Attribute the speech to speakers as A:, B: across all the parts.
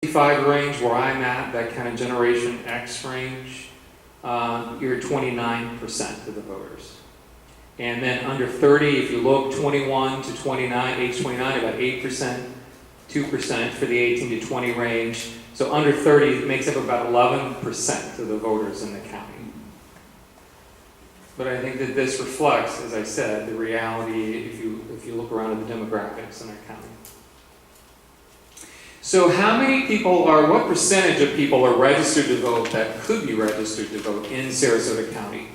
A: 65 range where I'm at, that kind of Generation X range, you're 29% of the voters. And then under 30, if you look 21 to 29, age 29, about 8%, 2% for the 18 to 20 range. So under 30 makes up about 11% of the voters in the county. But I think that this reflects, as I said, the reality if you look around at the demographics in our county. So how many people what percentage of people are registered to vote that could be registered to vote in Sarasota County?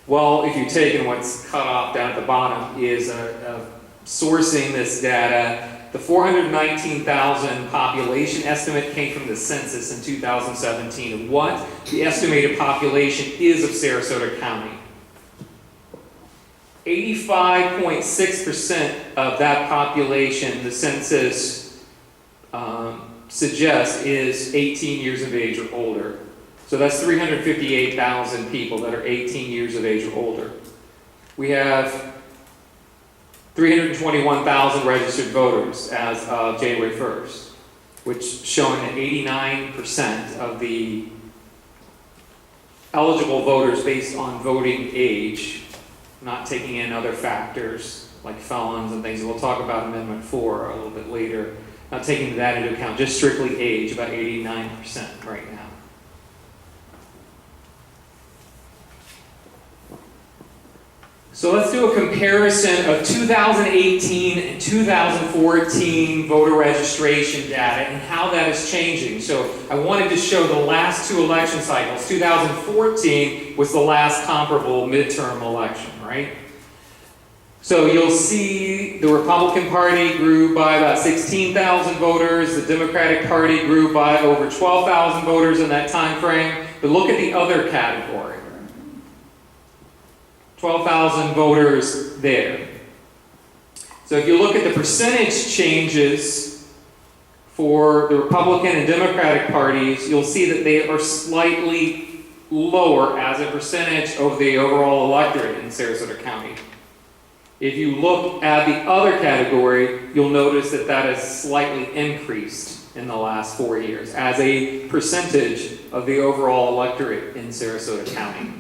A: Well, if you take in what's cut off down at the bottom is sourcing this data. The 419,000 population estimate came from the census in 2017 of what the estimated population is of Sarasota County. 85.6% of that population, the census suggests, is 18 years of age or older. So that's 358,000 people that are 18 years of age or older. We have 321,000 registered voters as of January 1st, which showing that 89% of the eligible voters based on voting age, not taking in other factors like felons and things, and we'll talk about Amendment 4 a little bit later, not taking that into account, just strictly age, about 89% right now. So let's do a comparison of 2018 and 2014 voter registration data and how that is changing. So I wanted to show the last two election cycles. 2014 was the last comparable midterm election, right? So you'll see the Republican Party grew by about 16,000 voters. The Democratic Party grew by over 12,000 voters in that time frame. But look at the other category. 12,000 voters there. So if you look at the percentage changes for the Republican and Democratic parties, you'll see that they are slightly lower as a percentage of the overall electorate in Sarasota County. If you look at the other category, you'll notice that that has slightly increased in the last 4 years as a percentage of the overall electorate in Sarasota County.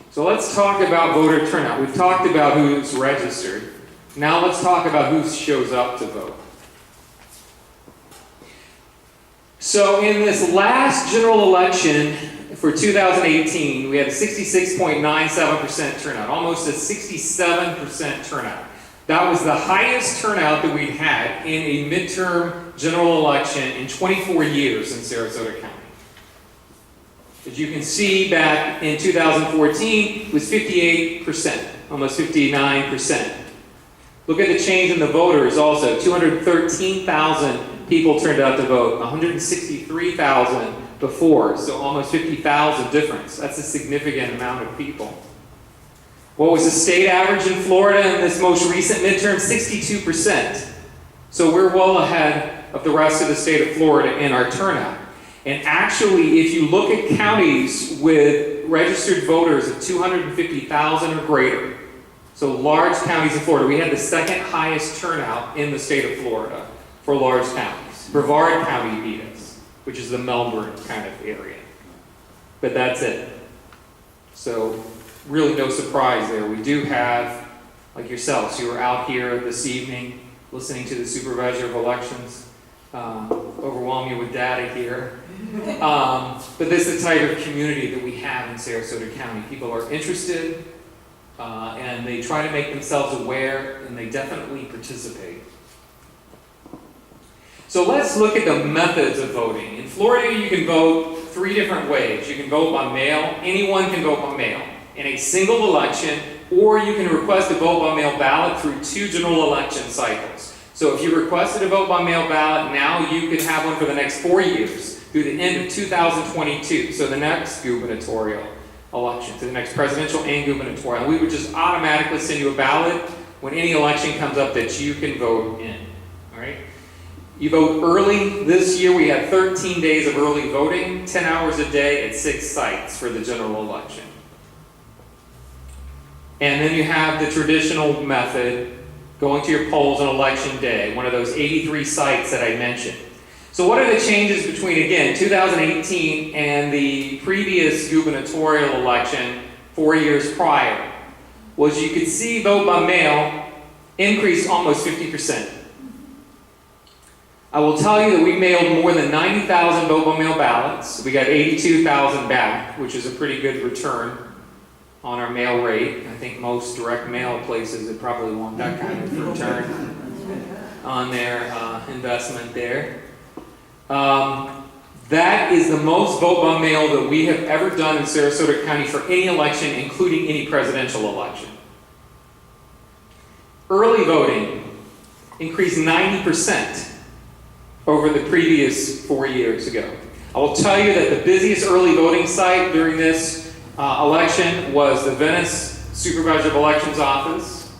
A: So let's talk about voter turnout. We've talked about who's registered. Now let's talk about who shows up to vote. So in this last general election for 2018, we had a 66.97% turnout, almost a 67% turnout. That was the highest turnout that we'd had in a midterm general election in 24 years in Sarasota County. As you can see, back in 2014, it was 58%, almost 59%. Look at the change in the voters also. 213,000 people turned out to vote, 163,000 before, so almost 50,000 difference. That's a significant amount of people. What was the state average in Florida in this most recent midterm? 62%. So we're well ahead of the rest of the state of Florida in our turnout. And actually, if you look at counties with registered voters of 250,000 or greater, so large counties in Florida, we had the second highest turnout in the state of Florida for large counties. Brevard County beat us, which is the Melbourne kind of area. But that's it. So really no surprise there. We do have, like yourselves, you were out here this evening listening to the Supervisor of Elections. Overwhelm you with data here. But this is the type of community that we have in Sarasota County. People are interested, and they try to make themselves aware, and they definitely participate. So let's look at the methods of voting. In Florida, you can vote 3 different ways. You can vote by mail. Anyone can vote by mail in a single election, or you can request a vote by mail ballot through 2 general election cycles. So if you requested a vote by mail ballot, now you could have one for the next 4 years through the end of 2022. So the next gubernatorial election, to the next presidential and gubernatorial. And we would just automatically send you a ballot when any election comes up that you can vote in. All right? You vote early. This year we had 13 days of early voting, 10 hours a day at 6 sites for the general election. And then you have the traditional method going to your polls on election day, one of those 83 sites that I mentioned. So what are the changes between, again, 2018 and the previous gubernatorial election 4 years prior? Well, as you could see, vote by mail increased almost 50%. I will tell you that we mailed more than 90,000 vote by mail ballots. We got 82,000 back, which is a pretty good return on our mail rate. I think most direct mail places would probably want that kind of return on their investment there. That is the most vote by mail that we have ever done in Sarasota County for any election, including any presidential election. Early voting increased 90% over the previous 4 years ago. I will tell you that the busiest early voting site during this election was the Venice Supervisor of Elections office.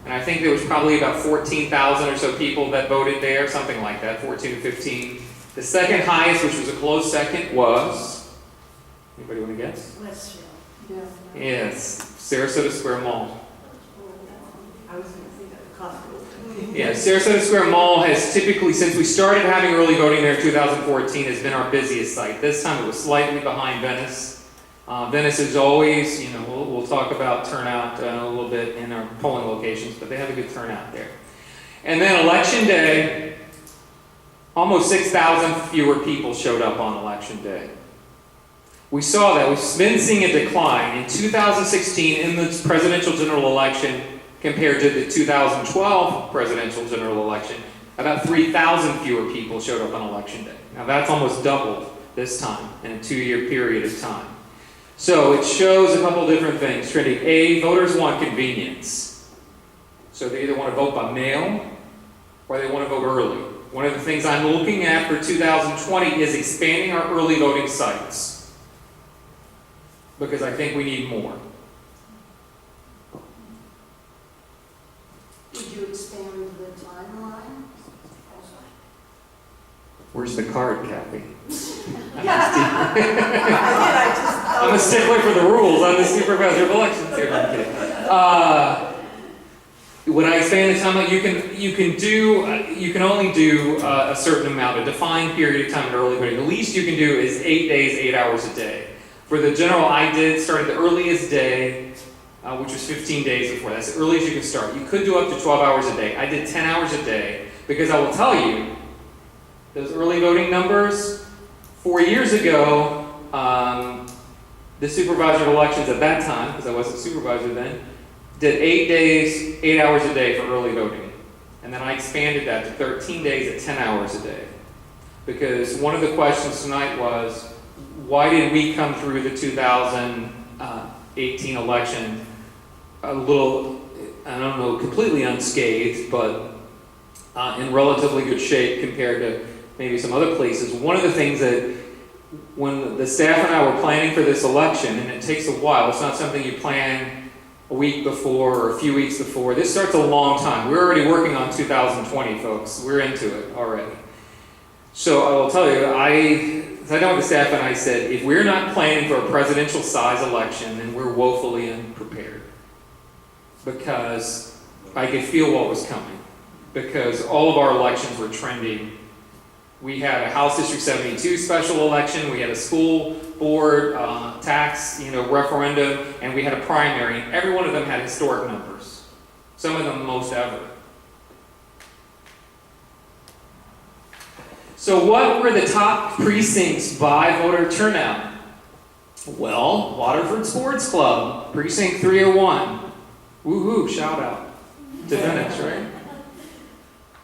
A: And I think there was probably about 14,000 or so people that voted there, something like that, 14 to 15. The second highest, which was a close second, was, anybody want to guess?
B: Westfield. Yeah.
A: Yes, Sarasota Square Mall.
B: I was going to think of the hospital.
A: Yeah, Sarasota Square Mall has typically, since we started having early voting there in 2014, has been our busiest site. This time it was slightly behind Venice. Venice is always, you know, we'll talk about turnout a little bit in our polling locations, but they have a good turnout there. And then election day, almost 6,000 fewer people showed up on election day. We saw that. We've been seeing a decline. In 2016, in the presidential general election, compared to the 2012 presidential general election, about 3,000 fewer people showed up on election day. Now that's almost doubled this time in a 2-year period of time. So it shows a couple different things. Trending. A, voters want convenience. So they either want to vote by mail or they want to vote early. One of the things I'm looking at for 2020 is expanding our early voting sites, because I think we need more.
B: Did you expand the timeline?
A: Where's the card, Kathy?
B: I
A: I'm a stickler for the rules. I'm the supervisor of elections here. I'm kidding. When I expand the timeline, you can only do a certain amount, a defined period of time in early voting. The least you can do is 8 days, 8 hours a day. For the general, I started the earliest day, which was 15 days before. That's the earliest you can start. You could do up to 12 hours a day. I did 10 hours a day because I will tell you, those early voting numbers, 4 years ago, the supervisor of elections at that time, because I wasn't supervisor then, did 8 days, 8 hours a day for early voting. And then I expanded that to 13 days at 10 hours a day. Because one of the questions tonight was, why did we come through the 2018 election a little, I don't know, completely unscathed, but in relatively good shape compared to maybe some other places? One of the things that when the staff and I were planning for this election, and it takes a while, it's not something you plan a week before or a few weeks before. This starts a long time. We're already working on 2020, folks. We're into it already. So I will tell you, I sat down with the staff and I said, if we're not planning for a presidential size election, then we're woefully unprepared. Because I could feel what was coming. Because all of our elections were trending. We had a House District 72 special election, we had a school board tax referendum, and we had a primary. Every one of them had historic numbers. Some of them most ever. So what were the top precincts by voter turnout? Well, Waterford Sports Club, precinct 301. Woohoo, shout out to Venice, right?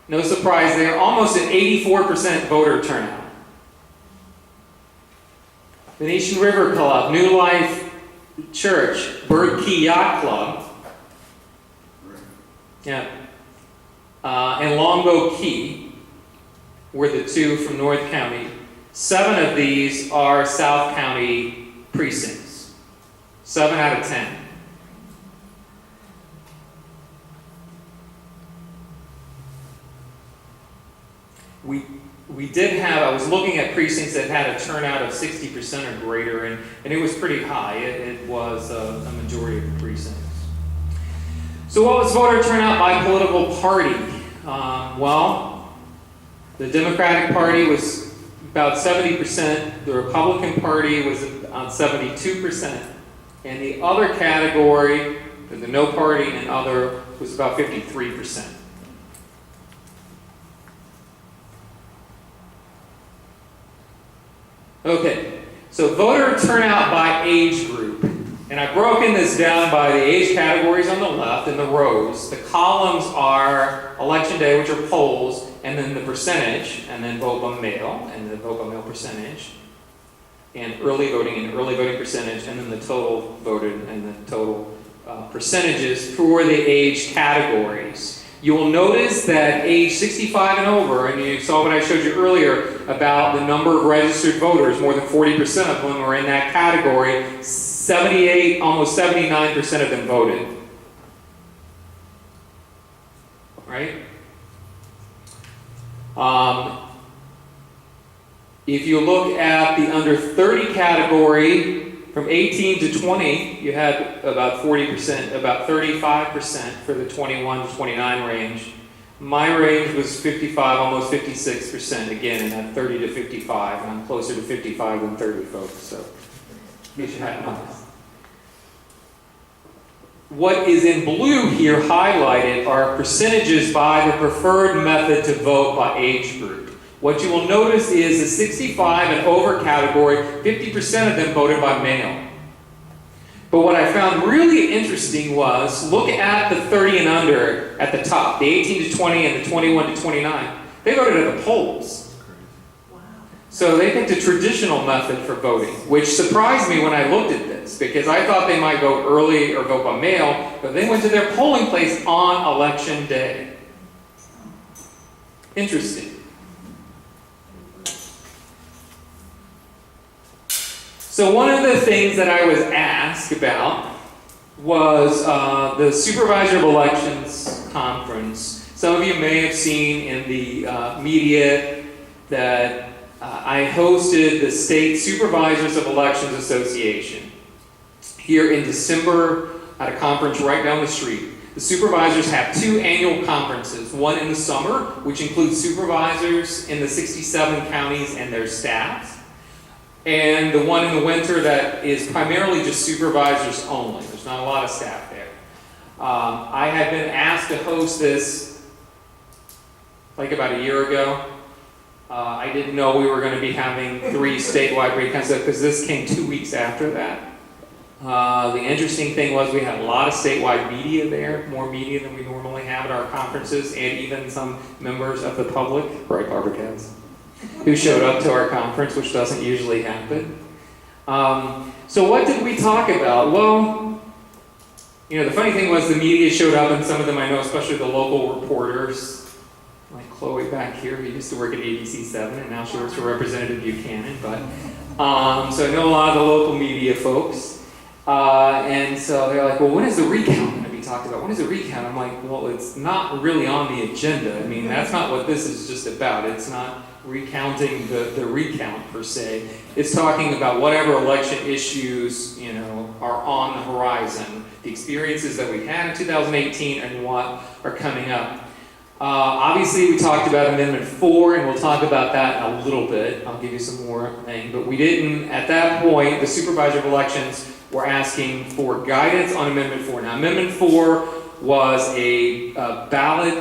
A: No surprise there, almost an 84% voter turnout. Venetian River Club, New Life Church, Bird Key Yacht Club, yeah, and Longboat Key were the two from North County. 7 of these are South County precincts. 7 out of 10. We did have, I was looking at precincts that had a turnout of 60% or greater, and it was pretty high. It was a majority of the precincts. So what was voter turnout by political party? Well, the Democratic Party was about 70%, the Republican Party was about 72%, and the other category, the no party and other, was about 53%. Okay, so voter turnout by age group. And I've broken this down by the age categories on the left in the rows. The columns are election day, which are polls, and then the percentage, and then vote by mail, and the vote by mail percentage, and early voting percentage, and then the total voted and the total percentages for the age categories. You will notice that age 65 and over, and you saw what I showed you earlier about the number of registered voters, more than 40% of them were in that category. 78, almost 79% of them voted. Right? If you look at the under 30 category, from 18 to 20, you had about 40%, about 35% for the 21 to 29 range. My range was 55, almost 56%, again, in that 30 to 55, and I'm closer to 55 than 30, folks, so you should have noticed. What is in blue here highlighted are percentages by the preferred method to vote by age group. What you will notice is the 65 and over category, 50% of them voted by mail. But what I found really interesting was, look at the 30 and under at the top, the 18 to 20 and the 21 to 29. They voted at the polls.
B: Wow.
A: So they picked a traditional method for voting, which surprised me when I looked at this, because I thought they might vote early or vote by mail, but they went to their polling place on election day. Interesting. So one of the things that I was asked about was the Supervisor of Elections conference. Some of you may have seen in the media that I hosted the State Supervisors of Elections Association here in December at a conference right down the street. The supervisors have 2 annual conferences, one in the summer, which includes supervisors in the 67 counties and their staffs, and the one in the winter that is primarily just supervisors only. There's not a lot of staff there. I had been asked to host this like about a year ago. I didn't know we were going to be having 3 statewide recounts because this came 2 weeks after that. The interesting thing was we had a lot of statewide media there, more media than we normally have at our conferences, and even some members of the public, right, Barbara Katz, who showed up to our conference, which doesn't usually happen. So what did we talk about? Well, you know, the funny thing was the media showed up, and some of them I know, especially the local reporters, like Chloe back here, who used to work at ABC7, and now she works for Representative Buchanan, but, so I know a lot of the local media folks. And so they're like, well, when is the recount going to be talked about? When is the recount? I'm like, well, it's not really on the agenda. I mean, that's not what this is just about. It's not recounting the recount per se. It's talking about whatever election issues, you know, are on the horizon, the experiences that we had in 2018 and what are coming up. Obviously, we talked about Amendment 4, and we'll talk about that in a little bit. I'll give you some more thing, but we didn't, at that point, the Supervisor of Elections were asking for guidance on Amendment 4. Now, Amendment 4 was a ballot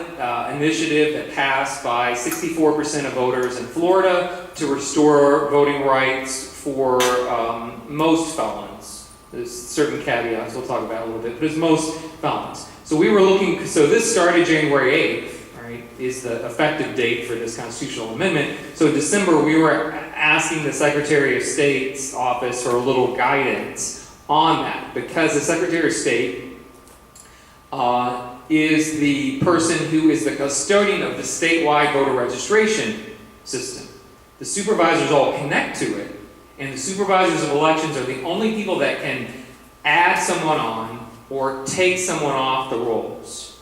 A: initiative that passed by 64% of voters in Florida to restore voting rights for most felons. There's certain caveats we'll talk about a little bit, but it's most felons. So we were looking, so this started January 8th, right, is the effective date for this constitutional amendment. So in December, we were asking the Secretary of State's office for a little guidance on that, because the Secretary of State is the person who is the custodian of the statewide voter registration system. The supervisors all connect to it, and the supervisors of elections are the only people that can add someone on or take someone off the rolls.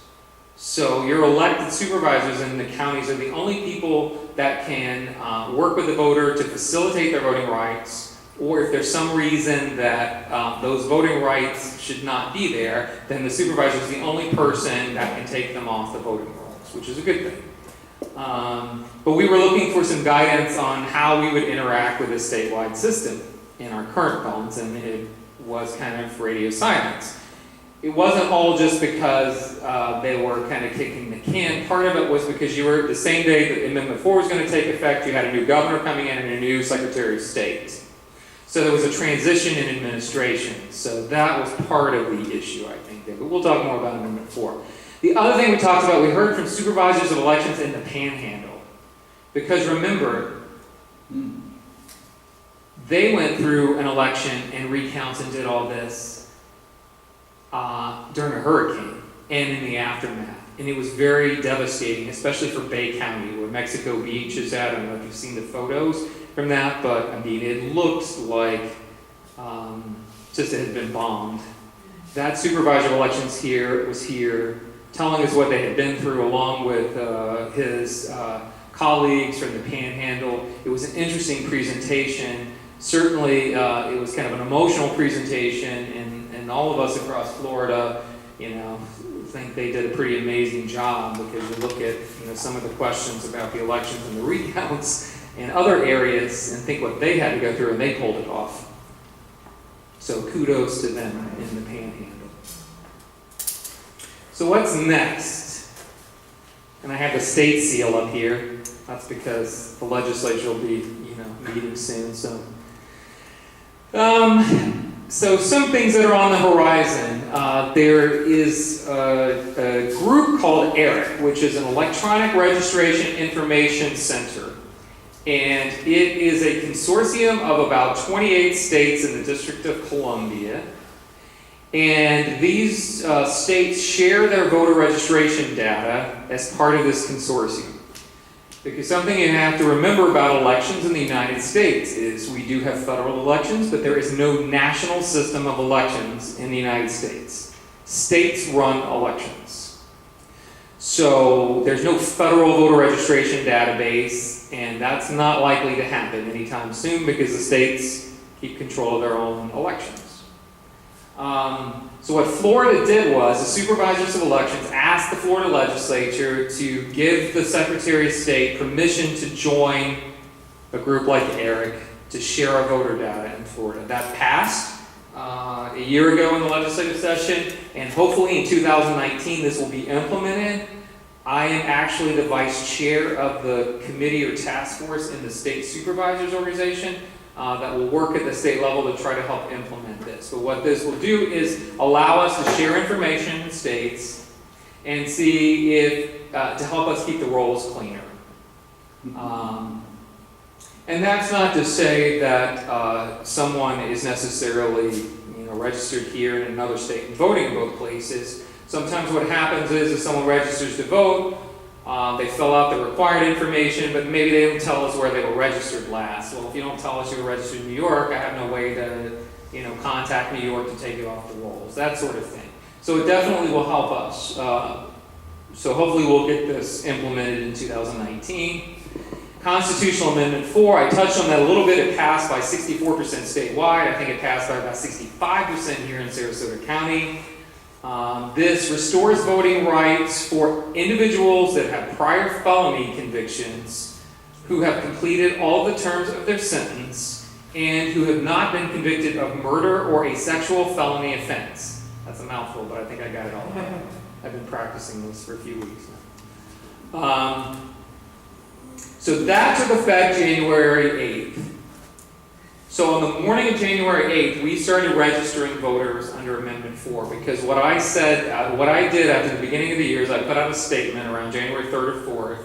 A: So your elected supervisors in the counties are the only people that can work with the voter to facilitate their voting rights or if there's some reason that those voting rights should not be there, then the supervisor is the only person that can take them off the voting rolls, which is a good thing. But we were looking for some guidance on how we would interact with this statewide system in our current phones, and it was kind of radio silence. It wasn't all just because they were kind of kicking the can. Part of it was because you were, the same day that Amendment 4 was going to take effect, you had a new governor coming in and a new Secretary of State. So there was a transition in administration. So that was part of the issue, I think. But we'll talk more about Amendment 4. The other thing we talked about, we heard from supervisors of elections in the Panhandle. Because remember, they went through an election and recounts and did all this during a hurricane and in the aftermath. And it was very devastating, especially for Bay County, where Mexico Beach is at. I don't know if you've seen the photos from that, but I mean, it looks like just it had been bombed. That supervisor of elections was here telling us what they had been through, along with his colleagues from the Panhandle. It was an interesting presentation. Certainly, it was kind of an emotional presentation, and all of us across Florida, think they did a pretty amazing job, because you look at some of the questions about the elections and the recounts in other areas and think what they had to go through, and they pulled it off. So kudos to them in the Panhandle. So what's next? And I have the state seal up here. That's because the legislature will be, meeting soon. So some things that are on the horizon. There is a group called ERIC, which is an Electronic Registration Information Center. And it is a consortium of about 28 states in the District of Columbia. And these states share their voter registration data as part of this consortium. Because something you have to remember about elections in the United States is we do have federal elections, but there is no national system of elections in the United States. States run elections. So there's no federal voter registration database, and that's not likely to happen anytime soon because the states keep control of their own elections. So what Florida did was, the supervisors of elections asked the Florida legislature to give the Secretary of State permission to join a group like ERIC to share our voter data in Florida. That passed a year ago in the legislative session, and hopefully in 2019 this will be implemented. I am actually the vice chair of the committee or task force in the state supervisors organization that will work at the state level to try to help implement this. But what this will do is allow us to share information in states and see if, to help us keep the rolls cleaner. And that's not to say that someone is necessarily registered here in another state and voting in both places. Sometimes what happens is if someone registers to vote, they fill out the required information, but maybe they don't tell us where they were registered last. Well, if you don't tell us you were registered in New York, I have no way to, contact New York to take you off the rolls, that sort of thing. So it definitely will help us. So hopefully we'll get this implemented in 2019. Constitutional Amendment 4, I touched on that a little bit. It passed by 64% statewide. I think it passed by about 65% here in Sarasota County. This restores voting rights for individuals that have prior felony convictions, who have completed all the terms of their sentence, and who have not been convicted of murder or a sexual felony offense. That's a mouthful, but I think I got it all. I've been practicing this for a few weeks now. So that took effect January 8th. So on the morning of January 8th, we started registering voters under Amendment 4, because what I did after the beginning of the year is I put out a statement around January 3rd or 4th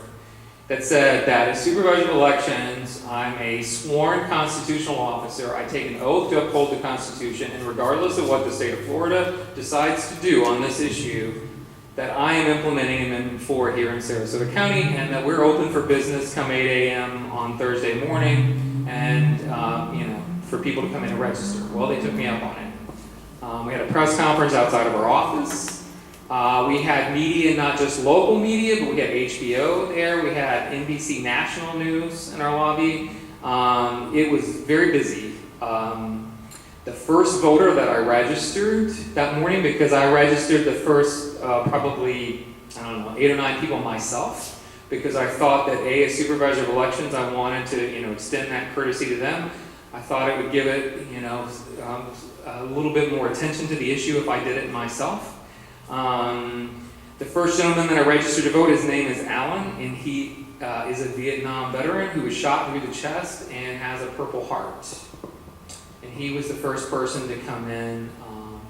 A: that said that as supervisor of elections, I'm a sworn constitutional officer. I take an oath to uphold the Constitution, and regardless of what the state of Florida decides to do on this issue, that I am implementing Amendment 4 here in Sarasota County, and that we're open for business come 8 a.m. on Thursday morning, and for people to come in and register. Well, they took me up on it. We had a press conference outside of our office. We had media, not just local media, but we had HBO there. We had NBC National News in our lobby. It was very busy. The first voter that I registered that morning, because I registered the first probably, I don't know, 8 or 9 people myself, because I thought that as supervisor of elections, I wanted to, extend that courtesy to them. I thought it would give it, a little bit more attention to the issue if I did it myself. The first gentleman that I registered to vote, his name is Alan, and he is a Vietnam veteran who was shot through the chest and has a Purple Heart. And he was the first person to come in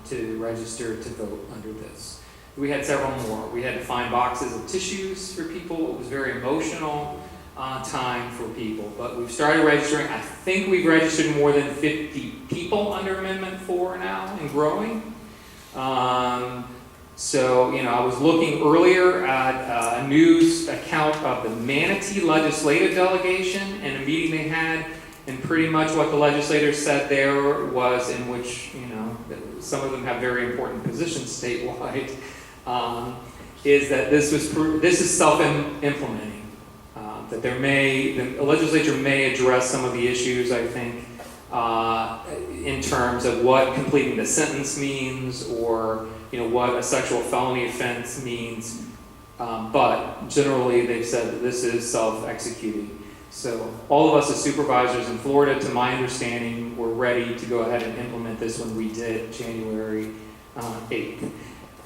A: to register to vote under this. We had several more. We had to find boxes of tissues for people. It was very emotional time for people. But we've started registering. I think we've registered more than 50 people under Amendment 4 now and growing. So, I was looking earlier at a news account of the Manatee legislative delegation and a meeting they had, and pretty much what the legislators said there was, in which, some of them have very important positions statewide, is that this is self-implementing. That the legislature may address some of the issues, I think, in terms of what completing the sentence means, or what a sexual felony offense means, but generally they've said that this is self-executing. So all of us as supervisors in Florida, to my understanding, were ready to go ahead and implement this when we did January 8th.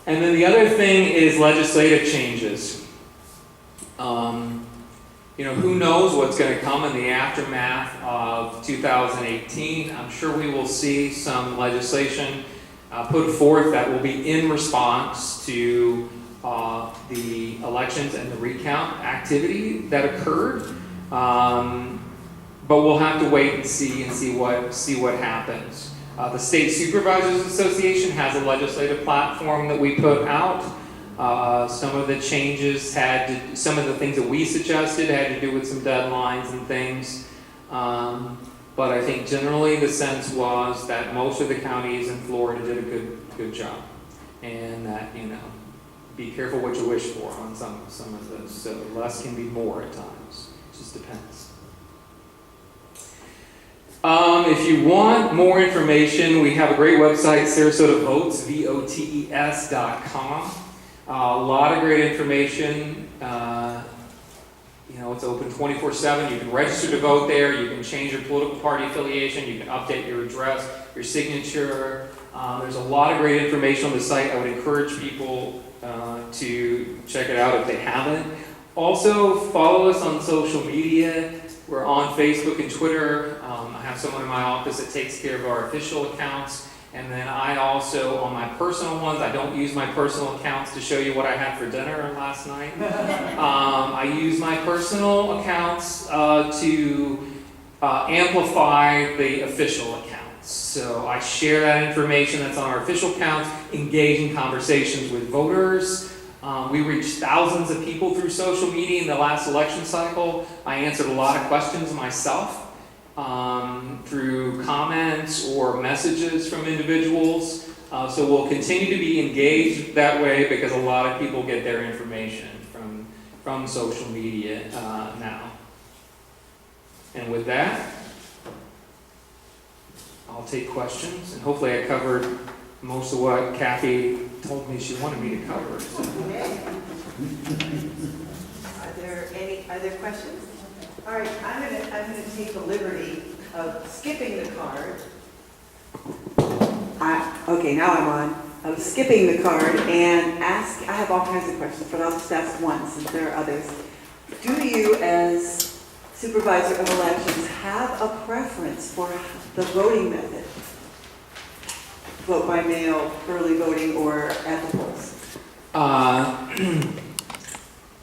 A: And then the other thing is legislative changes. Who knows what's going to come in the aftermath of 2018. I'm sure we will see some legislation put forth that will be in response to the elections and the recount activity that occurred. But we'll have to wait and see what happens. The State Supervisors Association has a legislative platform that we put out. Some of the changes some of the things that we suggested had to do with some deadlines and things. But I think generally the sense was that most of the counties in Florida did a good job, and that be careful what you wish for on some of those. So less can be more at times. It just depends. If you want more information, we have a great website, Sarasota Votes, VOTES.com. A lot of great information. It's open 24/7. You can register to vote there. You can change your political party affiliation. You can update your address, your signature. There's a lot of great information on the site. I would encourage people to check it out if they haven't. Also, follow us on social media. We're on Facebook and Twitter. I have someone in my office that takes care of our official accounts. And then I also, on my personal ones, I don't use my personal accounts to show you what I had for dinner last night. I use my personal accounts to amplify the official accounts. So I share that information that's on our official accounts, engage in conversations with voters. We reached thousands of people through social media in the last election cycle. I answered a lot of questions myself. Through comments or messages from individuals. So we'll continue to be engaged that way, because a lot of people get their information from social media now. And with that, I'll take questions, and hopefully I covered most of what Kathy told me she wanted me to cover. So.
C: Are there questions? All right, I'm gonna take the liberty of skipping the card. Okay, now I'm on. Of skipping the card and ask. I have all kinds of questions, but I'll just ask one since there are others. Do you, as supervisor of elections, have a preference for the voting method? Vote by mail, early voting, or at the polls?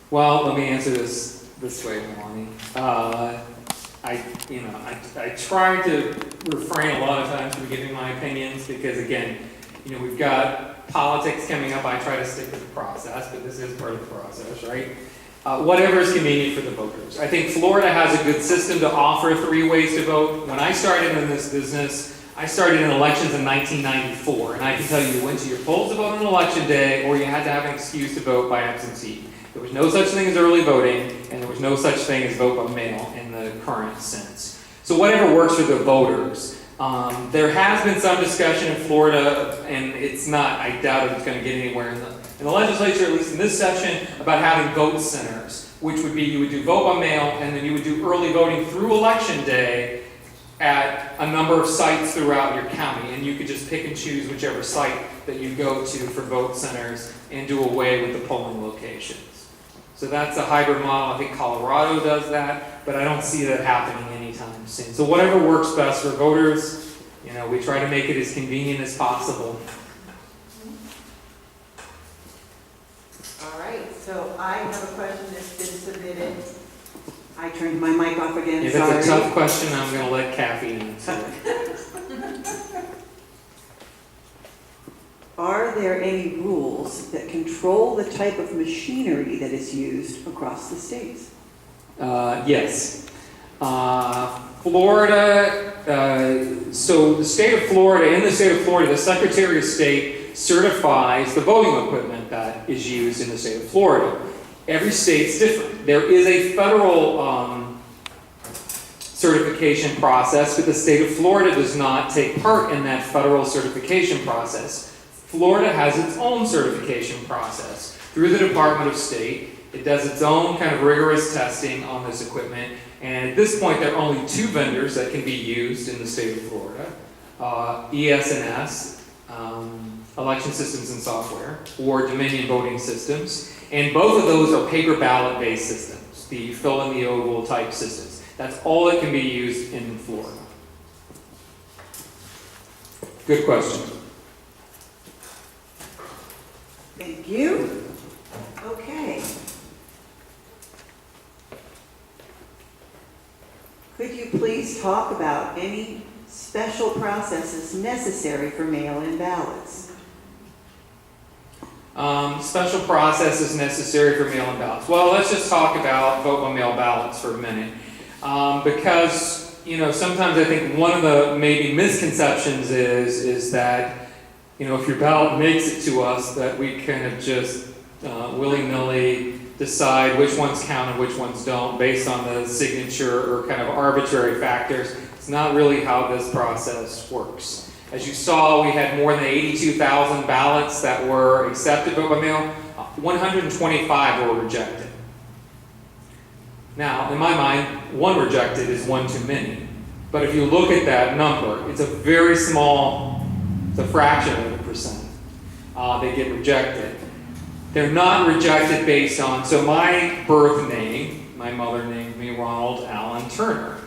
A: Well, let me answer this way, Melanie. I try to refrain a lot of times from giving my opinions, because again, we've got politics coming up. I try to stick to the process, but this is part of the process, right? Whatever is convenient for the voters. I think Florida has a good system to offer 3 ways to vote. When I started in this business, I started in elections in 1994, and I can tell you went to your polls to vote on election day, or you had to have an excuse to vote by absentee. There was no such thing as early voting, and there was no such thing as vote by mail in the current sense. So whatever works for the voters. There has been some discussion in Florida, and it's not, I doubt it's going to get anywhere in the legislature, at least in this session, about having vote centers, which would be you would do vote by mail, and then you would do early voting through election day at a number of sites throughout your county, and you could just pick and choose whichever site that you go to for vote centers and do away with the polling locations. So that's a hybrid model. I think Colorado does that, but I don't see that happening anytime soon. So whatever works best for voters, you know, we try to make it as convenient as possible.
C: All right, so I have a question that's been submitted. I turned my mic off again,
A: If
C: sorry.
A: it's a tough question, I'm going to let Kathy answer.
C: Are there any rules that control the type of machinery that is used across the states?
A: Yes. Florida, so the state of Florida, in the state of Florida, the Secretary of State certifies the voting equipment that is used in the state of Florida. Every state's different. There is a federal certification process, but the state of Florida does not take part in that federal certification process. Florida has its own certification process through the Department of State. It does its own kind of rigorous testing on this equipment, and at this point there are only 2 vendors that can be used in the state of Florida, ES&S, Election Systems and Software, or Dominion Voting Systems, and both of those are paper ballot based systems, the fill in the oval type systems. That's all that can be used in Florida. Good question.
C: Thank you. Okay. Could you please talk about any special processes necessary for mail-in ballots?
A: Special processes necessary for mail-in ballots. Well, let's just talk about vote by mail ballots for a minute. Because, you know, sometimes I think one of the maybe misconceptions is that, you know, if your ballot makes it to us, that we kind of just willy-nilly decide which ones count and which ones don't based on the signature or kind of arbitrary factors. It's not really how this process works. As you saw, we had more than 82,000 ballots that were accepted vote by mail. 125 were rejected. Now, in my mind, 1 rejected is 1 too many. But if you look at that number, it's a very small, it's a fraction of a percent. They get rejected. They're not rejected based on, so my birth name, my mother named me Ronald Allen Turner.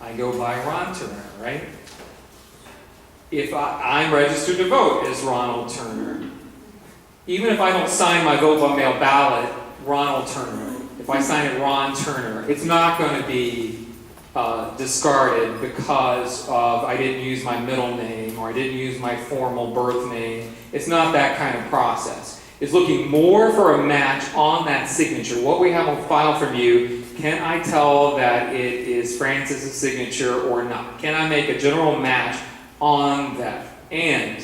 A: I go by Ron Turner, right? If I'm registered to vote as Ronald Turner, even if I don't sign my vote by mail ballot, Ronald Turner, if I sign it Ron Turner, it's not going to be discarded because of I didn't use my middle name or I didn't use my formal birth name. It's not that kind of process. It's looking more for a match on that signature. What we have on file from you, can I tell that it is Francis's signature or not? Can I make a general match on that? And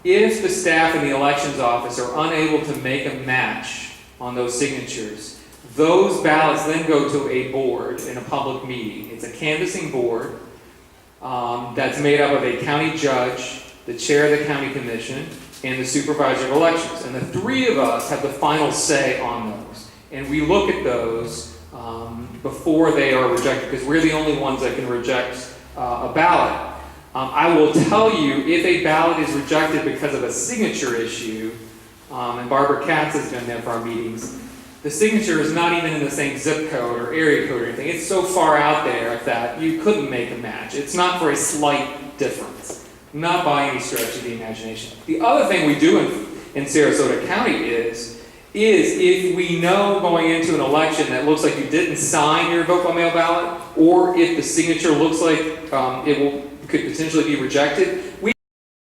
A: if the staff in the elections office are unable to make a match on those signatures, those ballots then go to a board in a public meeting. It's a canvassing board that's made up of a county judge, the chair of the county commission, and the supervisor of elections. And the 3 of us have the final say on those. And we look at those before they are rejected, because we're the only ones that can reject a ballot. I will tell you, if a ballot is rejected because of a signature issue, and Barbara Katz has been there for our meetings, the signature is not even in the same zip code or area code or anything. It's so far out there that you couldn't make a match. It's not for a slight difference, not by any stretch of the imagination. The other thing we do in Sarasota County is if we know going into an election that looks like you didn't sign your vote by mail ballot, or if the signature looks like could potentially be rejected, we